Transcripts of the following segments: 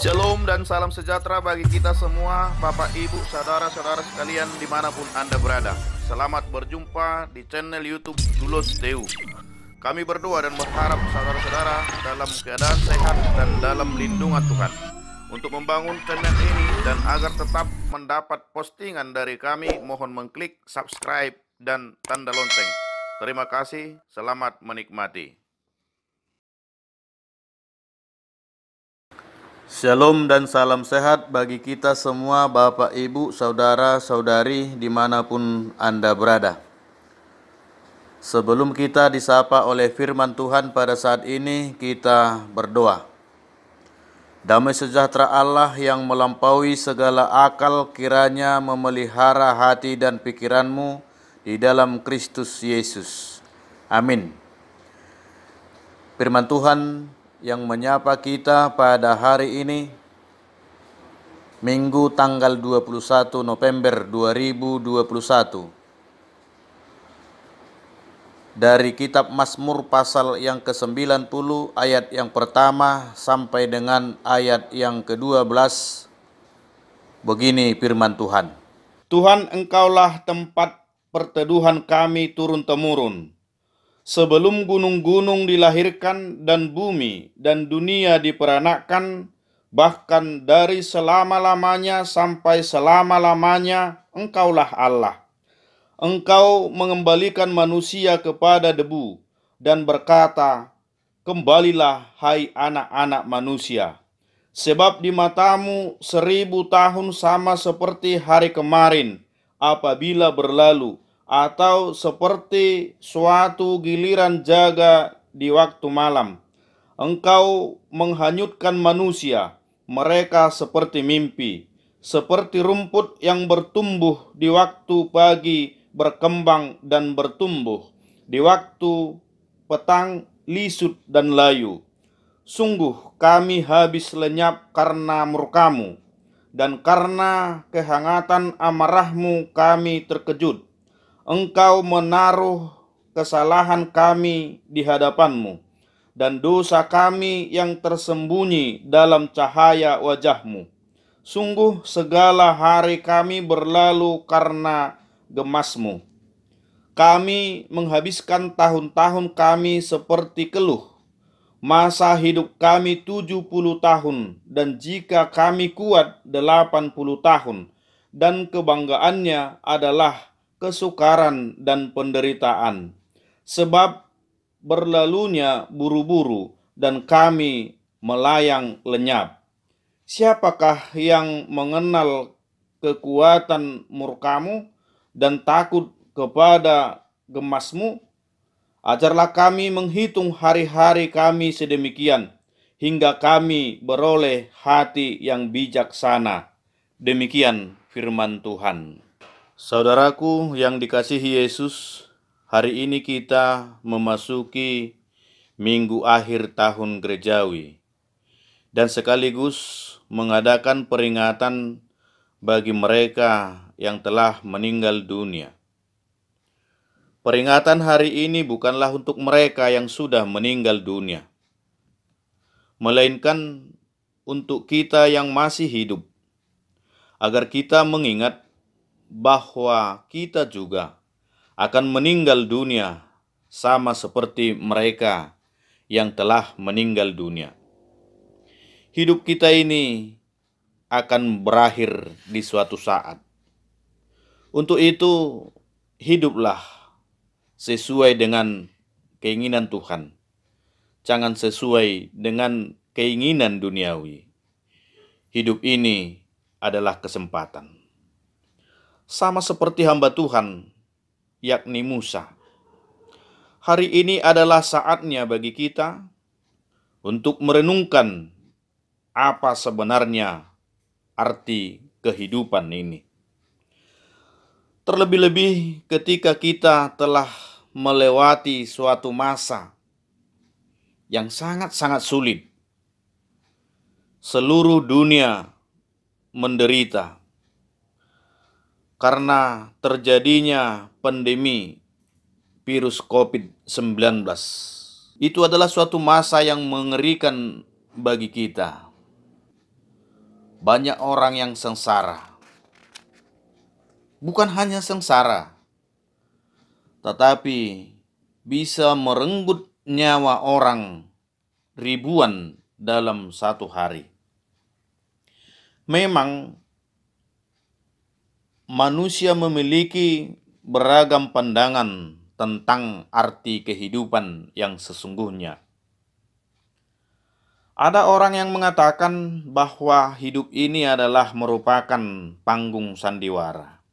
Shalom dan salam sejahtera bagi kita semua, Bapak, Ibu, saudara-saudara sekalian dimanapun Anda berada. Selamat berjumpa di channel YouTube Dulos Teu. Kami berdoa dan berharap saudara-saudara dalam keadaan sehat dan dalam lindungan Tuhan untuk membangun channel ini, dan agar tetap mendapat postingan dari kami, mohon mengklik subscribe dan tanda lonceng. Terima kasih, selamat menikmati. Shalom dan salam sehat bagi kita semua, Bapak, Ibu, saudara-saudari dimanapun Anda berada. Sebelum kita disapa oleh firman Tuhan pada saat ini, kita berdoa. Damai sejahtera Allah yang melampaui segala akal kiranya memelihara hati dan pikiranmu di dalam Kristus Yesus. Amin. Firman Tuhan yang menyapa kita pada hari ini, Minggu tanggal 21 November 2021, dari kitab Mazmur pasal yang ke-90 ayat yang pertama sampai dengan ayat yang ke-12. Begini firman Tuhan. Tuhan, Engkaulah tempat perteduhan kami turun-temurun. Sebelum gunung-gunung dilahirkan dan bumi dan dunia diperanakkan, bahkan dari selama-lamanya sampai selama-lamanya, Engkaulah Allah. Engkau mengembalikan manusia kepada debu dan berkata, "Kembalilah hai anak-anak manusia. Sebab di matamu 1000 tahun sama seperti hari kemarin apabila berlalu, atau seperti suatu giliran jaga di waktu malam. Engkau menghanyutkan manusia, mereka seperti mimpi, seperti rumput yang bertumbuh di waktu pagi, berkembang dan bertumbuh, di waktu petang lisut dan layu. Sungguh kami habis lenyap karena murkamu, dan karena kehangatan amarahmu kami terkejut. Engkau menaruh kesalahan kami di hadapanmu, dan dosa kami yang tersembunyi dalam cahaya wajahmu. Sungguh segala hari kami berlalu karena gemasmu. Kami menghabiskan tahun-tahun kami seperti keluh. Masa hidup kami 70 tahun, dan jika kami kuat 80 tahun, dan kebanggaannya adalah kesukaran dan penderitaan, sebab berlalunya buru-buru dan kami melayang lenyap. Siapakah yang mengenal kekuatan murkamu dan takut kepada gemasmu? Ajarlah kami menghitung hari-hari kami sedemikian, hingga kami beroleh hati yang bijaksana. Demikian firman Tuhan. Saudaraku yang dikasihi Yesus, hari ini kita memasuki minggu akhir tahun gerejawi dan sekaligus mengadakan peringatan bagi mereka yang telah meninggal dunia. Peringatan hari ini bukanlah untuk mereka yang sudah meninggal dunia, melainkan untuk kita yang masih hidup, agar kita mengingat bahwa kita juga akan meninggal dunia sama seperti mereka yang telah meninggal dunia. Hidup kita ini akan berakhir di suatu saat. Untuk itu, hiduplah sesuai dengan keinginan Tuhan. Jangan sesuai dengan keinginan duniawi. Hidup ini adalah kesempatan. Sama seperti hamba Tuhan, yakni Musa. Hari ini adalah saatnya bagi kita untuk merenungkan apa sebenarnya arti kehidupan ini. Terlebih-lebih ketika kita telah melewati suatu masa yang sangat-sangat sulit. Seluruh dunia menderita karena terjadinya pandemi virus COVID-19. Itu adalah suatu masa yang mengerikan bagi kita. banyak orang yang sengsara. Bukan hanya sengsara, tetapi bisa merenggut nyawa orang ribuan dalam satu hari. Memang manusia memiliki beragam pandangan tentang arti kehidupan yang sesungguhnya. Ada orang yang mengatakan bahwa hidup ini adalah merupakan panggung sandiwara.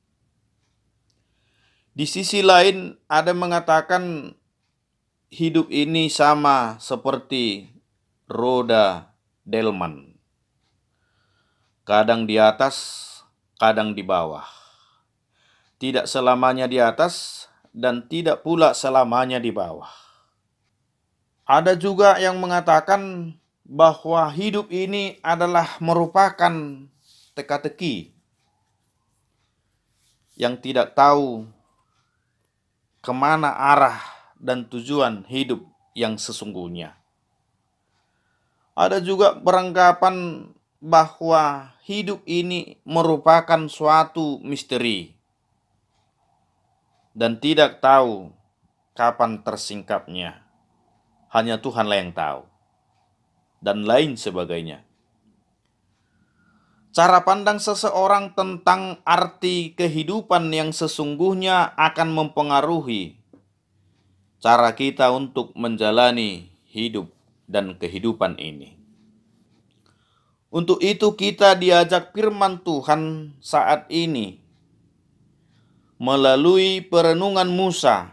Di sisi lain, ada yang mengatakan hidup ini sama seperti roda delman. Kadang di atas, kadang di bawah. Tidak selamanya di atas dan tidak pula selamanya di bawah. Ada juga yang mengatakan bahwa hidup ini adalah merupakan teka-teki yang tidak tahu kemana arah dan tujuan hidup yang sesungguhnya. Ada juga beranggapan bahwa hidup ini merupakan suatu misteri dan tidak tahu kapan tersingkapnya. Hanya Tuhanlah yang tahu. Dan lain sebagainya. Cara pandang seseorang tentang arti kehidupan yang sesungguhnya akan mempengaruhi cara kita untuk menjalani hidup dan kehidupan ini. Untuk itu kita diajak firman Tuhan saat ini melalui perenungan Musa,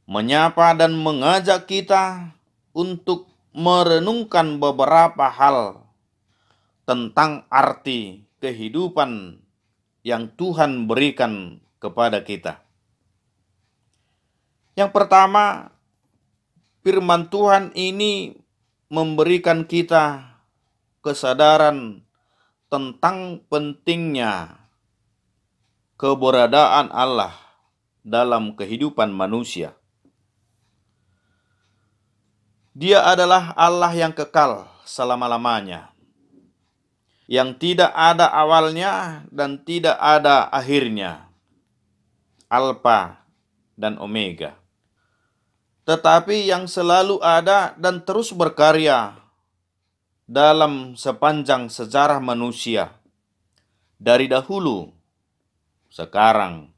menyapa dan mengajak kita untuk merenungkan beberapa hal tentang arti kehidupan yang Tuhan berikan kepada kita. Yang pertama, firman Tuhan ini memberikan kita kesadaran tentang pentingnya keberadaan Allah dalam kehidupan manusia. Dia adalah Allah yang kekal selama-lamanya, yang tidak ada awalnya dan tidak ada akhirnya, Alfa dan Omega, tetapi yang selalu ada dan terus berkarya dalam sepanjang sejarah manusia, dari dahulu, sekarang,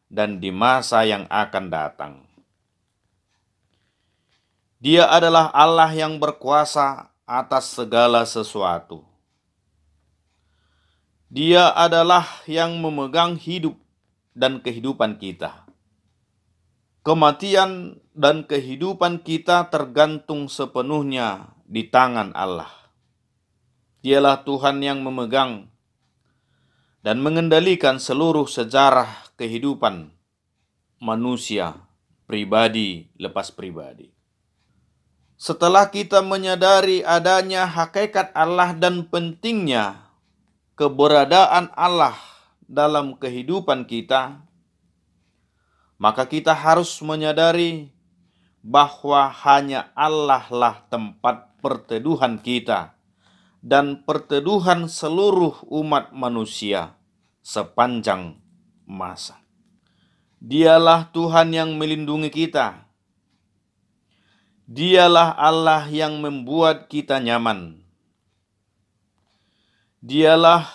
dan di masa yang akan datang. Dia adalah Allah yang berkuasa atas segala sesuatu. Dia adalah yang memegang hidup dan kehidupan kita. Kematian dan kehidupan kita tergantung sepenuhnya di tangan Allah. Dialah Tuhan yang memegang dan mengendalikan seluruh sejarah kehidupan manusia, pribadi lepas pribadi. Setelah kita menyadari adanya hakikat Allah dan pentingnya keberadaan Allah dalam kehidupan kita, maka kita harus menyadari bahwa hanya Allah lah tempat perteduhan kita dan perteduhan seluruh umat manusia sepanjang masa. Dialah Tuhan yang melindungi kita. Dialah Allah yang membuat kita nyaman. Dialah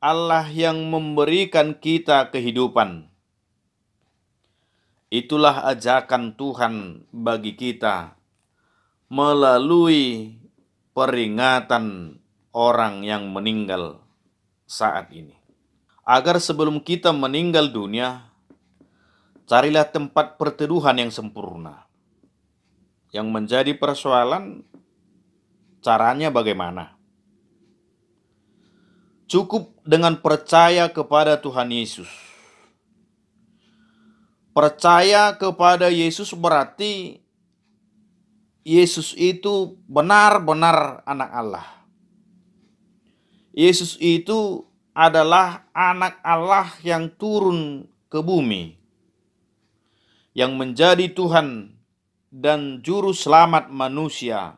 Allah yang memberikan kita kehidupan. Itulah ajakan Tuhan bagi kita melalui peringatan orang yang meninggal saat ini. Agar sebelum kita meninggal dunia, carilah tempat perteduhan yang sempurna. Yang menjadi persoalan, caranya bagaimana? Cukup dengan percaya kepada Tuhan Yesus. Percaya kepada Yesus berarti Yesus itu benar-benar anak Allah. Yesus itu adalah anak Allah yang turun ke bumi, yang menjadi Tuhan dan juru selamat manusia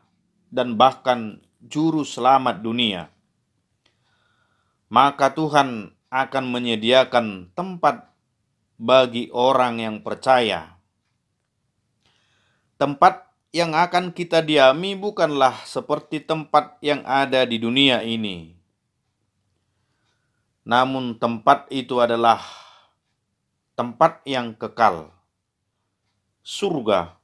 dan bahkan juru selamat dunia, maka Tuhan akan menyediakan tempat bagi orang yang percaya. Tempat yang akan kita diami bukanlah seperti tempat yang ada di dunia ini. Namun tempat itu adalah tempat yang kekal, surga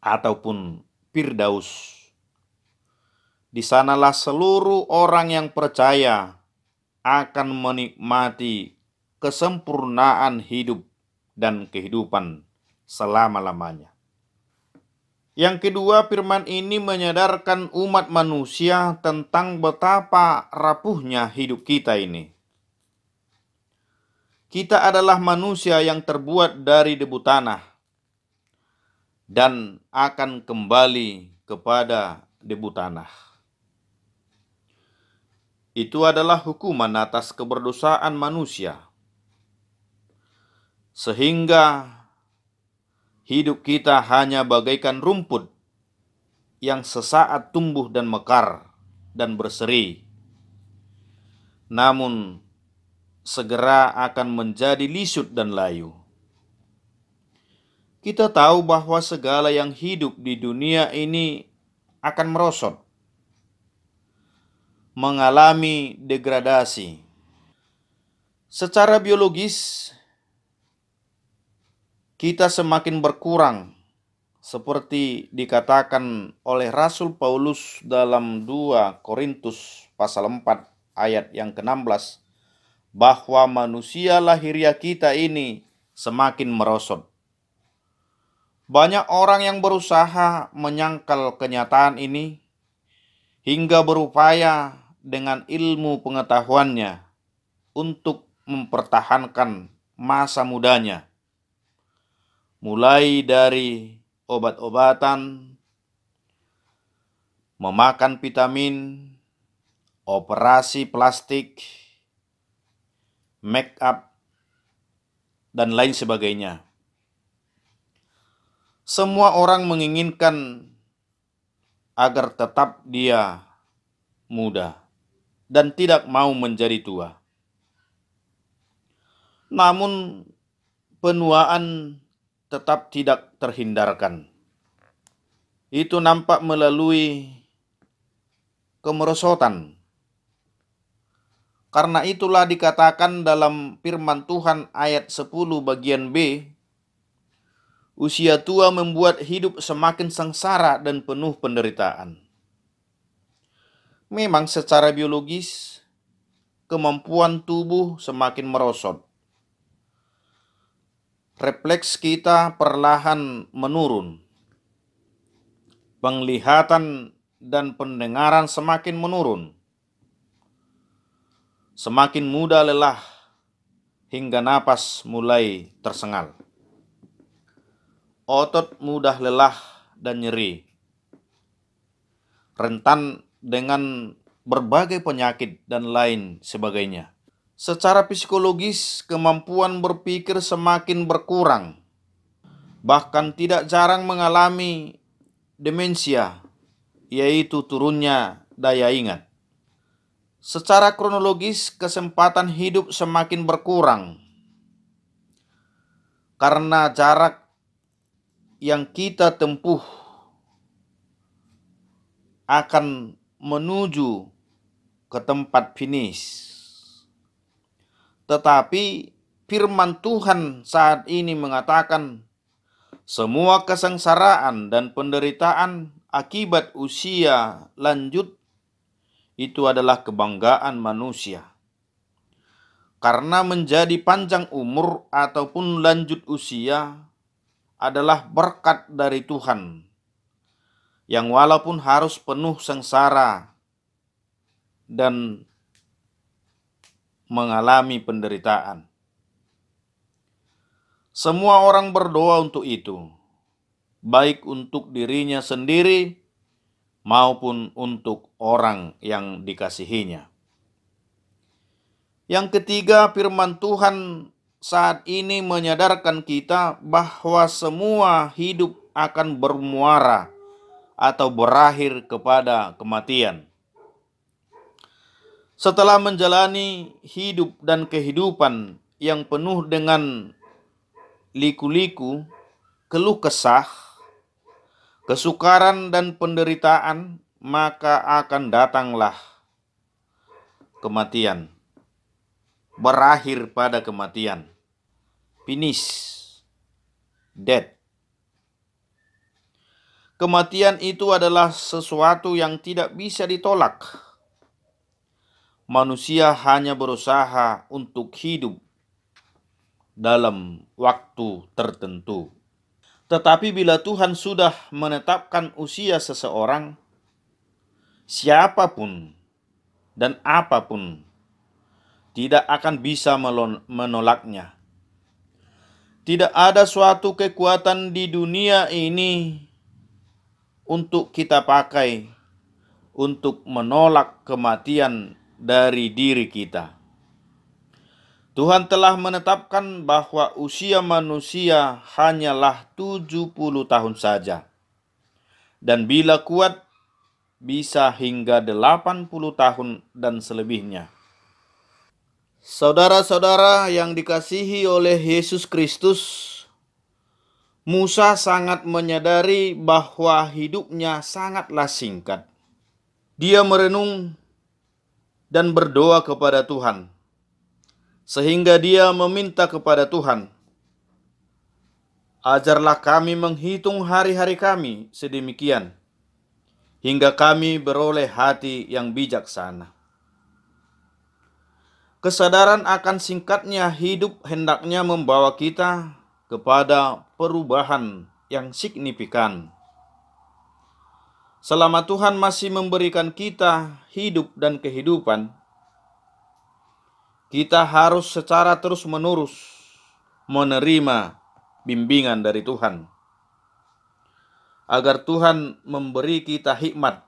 ataupun Firdaus. Di sanalah seluruh orang yang percaya akan menikmati kesempurnaan hidup dan kehidupan selama-lamanya. Yang kedua, firman ini menyadarkan umat manusia tentang betapa rapuhnya hidup kita ini. Kita adalah manusia yang terbuat dari debu tanah dan akan kembali kepada debu tanah. Itu adalah hukuman atas keberdosaan manusia, sehingga hidup kita hanya bagaikan rumput yang sesaat tumbuh dan mekar dan berseri, namun segera akan menjadi lisut dan layu. Kita tahu bahwa segala yang hidup di dunia ini akan merosot, mengalami degradasi. Secara biologis, kita semakin berkurang, seperti dikatakan oleh Rasul Paulus dalam 2 Korintus pasal 4 ayat yang ke-16, bahwa manusia lahiriah kita ini semakin merosot. Banyak orang yang berusaha menyangkal kenyataan ini hingga berupaya dengan ilmu pengetahuannya untuk mempertahankan masa mudanya, mulai dari obat-obatan, memakan vitamin, operasi plastik, make up, dan lain sebagainya. Semua orang menginginkan agar tetap dia muda dan tidak mau menjadi tua. Namun penuaan tetap tidak terhindarkan. Itu nampak melalui kemerosotan. Karena itulah dikatakan dalam firman Tuhan ayat 10 bagian B, usia tua membuat hidup semakin sengsara dan penuh penderitaan. Memang secara biologis, kemampuan tubuh semakin merosot. Refleks kita perlahan menurun. Penglihatan dan pendengaran semakin menurun. Semakin mudah lelah hingga napas mulai tersengal. Otot mudah lelah dan nyeri. Rentan dengan berbagai penyakit dan lain sebagainya. Secara psikologis, kemampuan berpikir semakin berkurang, bahkan tidak jarang mengalami demensia, yaitu turunnya daya ingat. Secara kronologis, kesempatan hidup semakin berkurang, karena jarak yang kita tempuh akan menuju ke tempat finish. Tetapi firman Tuhan saat ini mengatakan, semua kesengsaraan dan penderitaan akibat usia lanjut itu adalah kebanggaan manusia. Karena menjadi panjang umur ataupun lanjut usia adalah berkat dari Tuhan, yang walaupun harus penuh sengsara dan mengalami penderitaan. Semua orang berdoa untuk itu, baik untuk dirinya sendiri maupun untuk orang yang dikasihinya. Yang ketiga, firman Tuhan saat ini menyadarkan kita bahwa semua hidup akan bermuara atau berakhir kepada kematian. Setelah menjalani hidup dan kehidupan yang penuh dengan liku-liku, keluh kesah, kesukaran dan penderitaan, maka akan datanglah kematian. Berakhir pada kematian. Finish. Death. Kematian itu adalah sesuatu yang tidak bisa ditolak. Manusia hanya berusaha untuk hidup dalam waktu tertentu. Tetapi bila Tuhan sudah menetapkan usia seseorang, siapapun dan apapun tidak akan bisa menolaknya. Tidak ada suatu kekuatan di dunia ini untuk kita pakai untuk menolak kematian dari diri kita. Tuhan telah menetapkan bahwa usia manusia hanyalah 70 tahun saja. Dan bila kuat, bisa hingga 80 tahun dan selebihnya. Saudara-saudara yang dikasihi oleh Yesus Kristus, Musa sangat menyadari bahwa hidupnya sangatlah singkat. Dia merenung dan berdoa kepada Tuhan, sehingga dia meminta kepada Tuhan, ajarlah kami menghitung hari-hari kami sedemikian, hingga kami beroleh hati yang bijaksana. Kesadaran akan singkatnya hidup hendaknya membawa kita kepada perubahan yang signifikan. Selama Tuhan masih memberikan kita hidup dan kehidupan, kita harus secara terus-menerus menerima bimbingan dari Tuhan, agar Tuhan memberi kita hikmat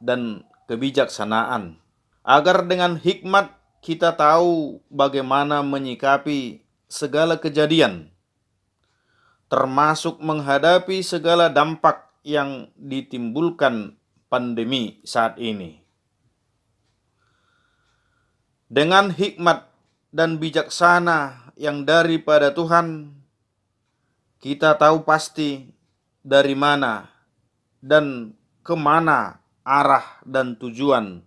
dan kebijaksanaan, agar dengan hikmat kita tahu bagaimana menyikapi segala kejadian, termasuk menghadapi segala dampak yang ditimbulkan pandemi saat ini. Dengan hikmat dan bijaksana yang daripada Tuhan, kita tahu pasti dari mana dan kemana arah dan tujuan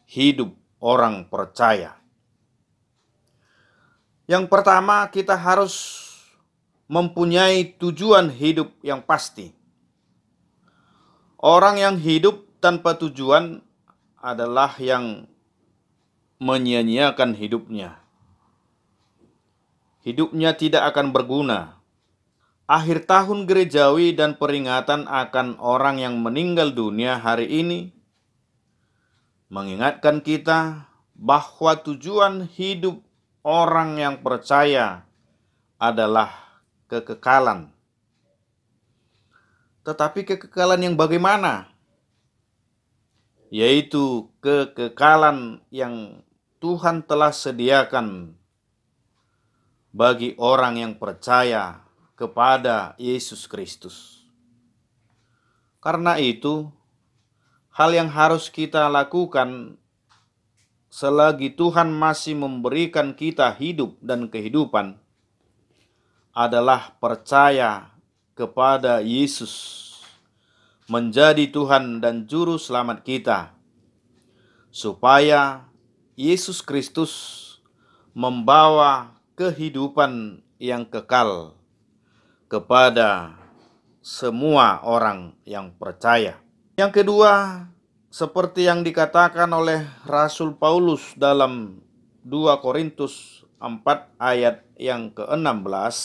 hidup orang percaya. Yang pertama, kita harus mempunyai tujuan hidup yang pasti. Orang yang hidup tanpa tujuan adalah yang menyia-nyiakan hidupnya. Hidupnya tidak akan berguna. Akhir tahun gerejawi dan peringatan akan orang yang meninggal dunia hari ini mengingatkan kita bahwa tujuan hidup orang yang percaya adalah kekekalan. Tetapi kekekalan yang bagaimana? Yaitu kekekalan yang Tuhan telah sediakan bagi orang yang percaya kepada Yesus Kristus. Karena itu, hal yang harus kita lakukan selagi Tuhan masih memberikan kita hidup dan kehidupan adalah percaya kepada Yesus menjadi Tuhan dan Juru Selamat kita, supaya Yesus Kristus membawa kehidupan yang kekal kepada semua orang yang percaya. Yang kedua, seperti yang dikatakan oleh Rasul Paulus dalam 2 Korintus 4 ayat yang ke-16,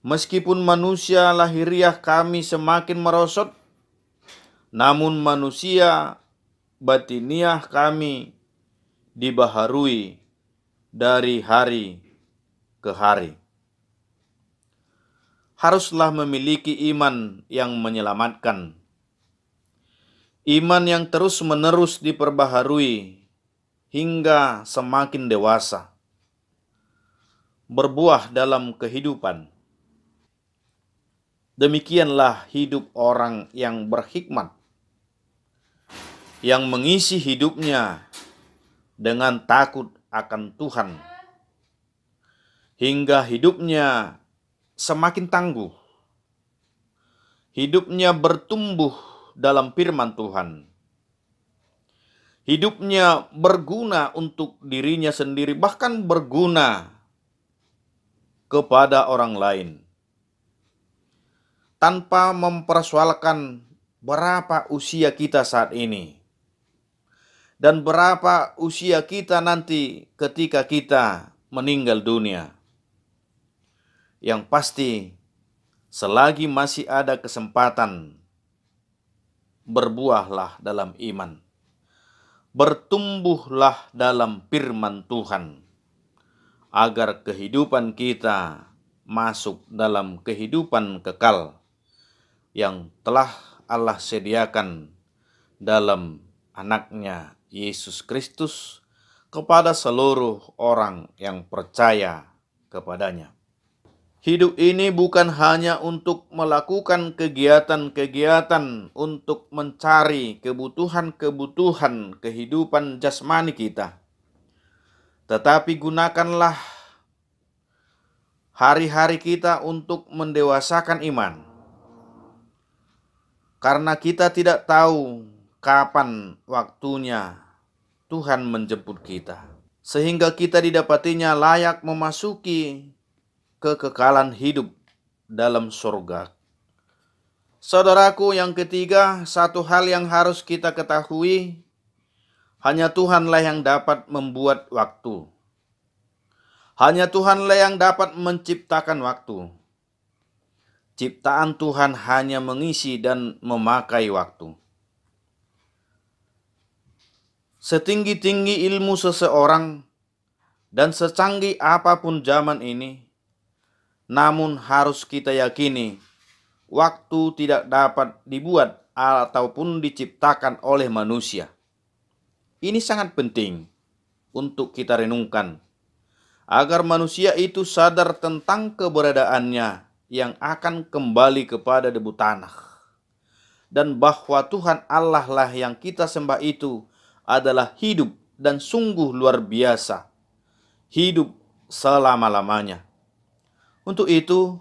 meskipun manusia lahiriah kami semakin merosot, namun manusia batiniah kami dibaharui dari hari ke hari. Haruslah memiliki iman yang menyelamatkan. Iman yang terus-menerus diperbaharui hingga semakin dewasa, berbuah dalam kehidupan. Demikianlah hidup orang yang berhikmat, yang mengisi hidupnya dengan takut akan Tuhan, hingga hidupnya semakin tangguh, hidupnya bertumbuh dalam firman Tuhan, hidupnya berguna untuk dirinya sendiri, bahkan berguna kepada orang lain, tanpa mempersoalkan berapa usia kita saat ini dan berapa usia kita nanti ketika kita meninggal dunia. Yang pasti, selagi masih ada kesempatan, berbuahlah dalam iman, bertumbuhlah dalam firman Tuhan, agar kehidupan kita masuk dalam kehidupan kekal yang telah Allah sediakan dalam anaknya Yesus Kristus kepada seluruh orang yang percaya kepadanya. Hidup ini bukan hanya untuk melakukan kegiatan-kegiatan untuk mencari kebutuhan-kebutuhan kehidupan jasmani kita, tetapi gunakanlah hari-hari kita untuk mendewasakan iman, karena kita tidak tahu kapan waktunya Tuhan menjemput kita, sehingga kita didapatinya layak memasuki kekekalan hidup dalam surga. Saudaraku, yang ketiga, satu hal yang harus kita ketahui, hanya Tuhanlah yang dapat membuat waktu. Hanya Tuhanlah yang dapat menciptakan waktu. Ciptaan Tuhan hanya mengisi dan memakai waktu. Setinggi-tinggi ilmu seseorang dan secanggih apapun zaman ini, namun harus kita yakini, waktu tidak dapat dibuat ataupun diciptakan oleh manusia. Ini sangat penting untuk kita renungkan, agar manusia itu sadar tentang keberadaannya yang akan kembali kepada debu tanah, dan bahwa Tuhan Allah lah yang kita sembah itu adalah hidup dan sungguh luar biasa, hidup selama-lamanya. Untuk itu,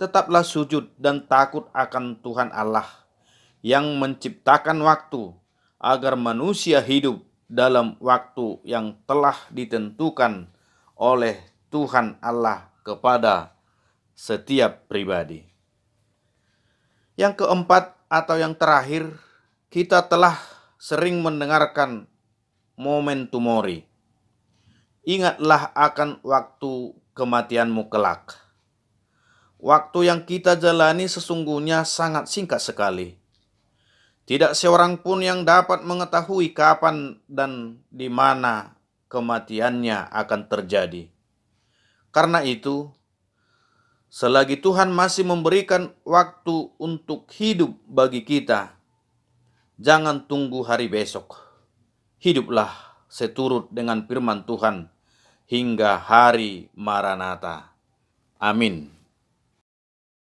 tetaplah sujud dan takut akan Tuhan Allah yang menciptakan waktu agar manusia hidup dalam waktu yang telah ditentukan oleh Tuhan Allah kepada setiap pribadi. Yang keempat atau yang terakhir, kita telah sering mendengarkan memento mori. Ingatlah akan waktu kematianmu kelak. Waktu yang kita jalani sesungguhnya sangat singkat sekali. Tidak seorang pun yang dapat mengetahui kapan dan di mana kematiannya akan terjadi. Karena itu, selagi Tuhan masih memberikan waktu untuk hidup bagi kita, jangan tunggu hari besok. Hiduplah seturut dengan firman Tuhan hingga hari Maranatha. Amin.